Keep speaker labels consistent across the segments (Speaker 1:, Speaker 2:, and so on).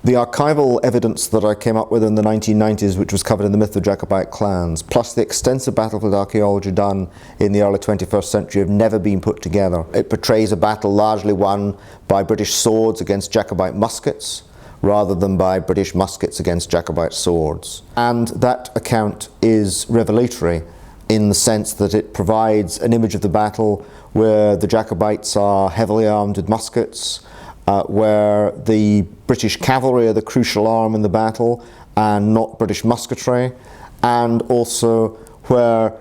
Speaker 1: The archival evidence that I came up with in the 1990s, which was covered in the Myth of Jacobite Clans, plus the extensive battlefield archaeology done in the early 21st century, have never been put together. It portrays a battle largely won by British swords against Jacobite muskets, rather than by British muskets against Jacobite swords. And that account is revelatory in the sense that it provides an image of the battle where the Jacobites are heavily armed with muskets, where the British cavalry are the crucial arm in the battle and not British musketry, and also where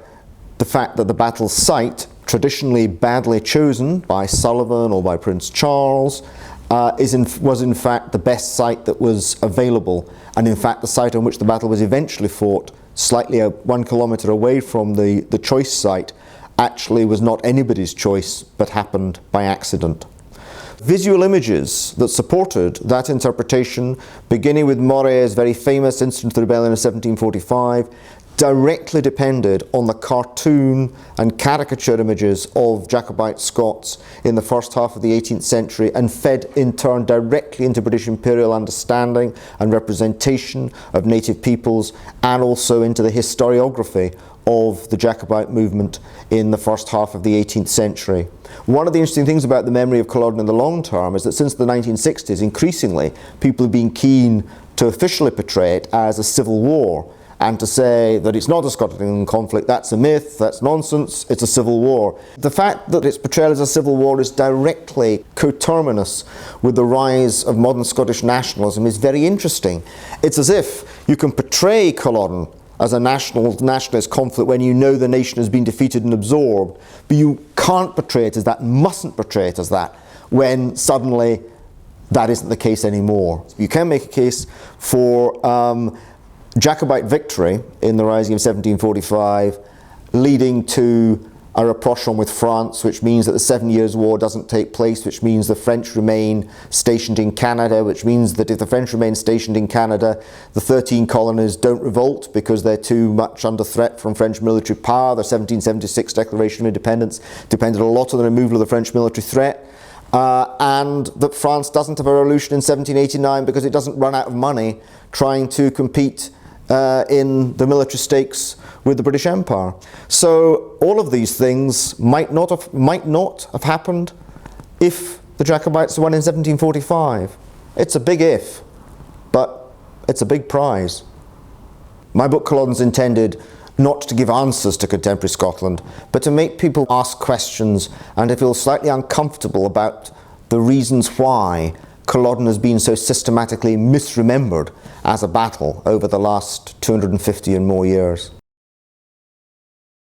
Speaker 1: the fact that the battle site, traditionally badly chosen by Sullivan or by Prince Charles, was in fact the best site that was available, and in fact the site on which the battle was eventually fought, slightly 1 kilometre away from the choice site, actually was not anybody's choice but happened by accident. Visual images that supported that interpretation, beginning with Moray's very famous incident of the rebellion of 1745, directly depended on the cartoon and caricature images of Jacobite Scots in the first half of the 18th century, and fed in turn directly into British imperial understanding and representation of native peoples, and also into the historiography of the Jacobite movement in the first half of the 18th century. One of the interesting things about the memory of Culloden in the long term is that since the 1960s, increasingly, people have been keen to officially portray it as a civil war, and to say that it's not a Scotland conflict, that's a myth, that's nonsense, it's a civil war. The fact that it's portrayed as a civil war is directly coterminous with the rise of modern Scottish nationalism is very interesting. It's as if you can portray Culloden as a nationalist conflict when you know the nation has been defeated and absorbed, but you can't portray it as that, mustn't portray it as that, when suddenly that isn't the case anymore. You can make a case for Jacobite victory in the Rising of 1745, leading to a rapprochement with France, which means that the 7 Years' War doesn't take place, which means the French remain stationed in Canada, which means that if the French remain stationed in Canada, the 13 colonies don't revolt because they're too much under threat from French military power. The 1776 Declaration of Independence depended a lot on the removal of the French military threat. And that France doesn't have a revolution in 1789 because it doesn't run out of money trying to compete in the military stakes with the British Empire. So all of these things might not have happened if the Jacobites won in 1745. It's a big if, but it's a big prize. My book Culloden's intended not to give answers to contemporary Scotland, but to make people ask questions and to feel slightly uncomfortable about the reasons why Culloden has been so systematically misremembered as a battle over the last 250 and more years.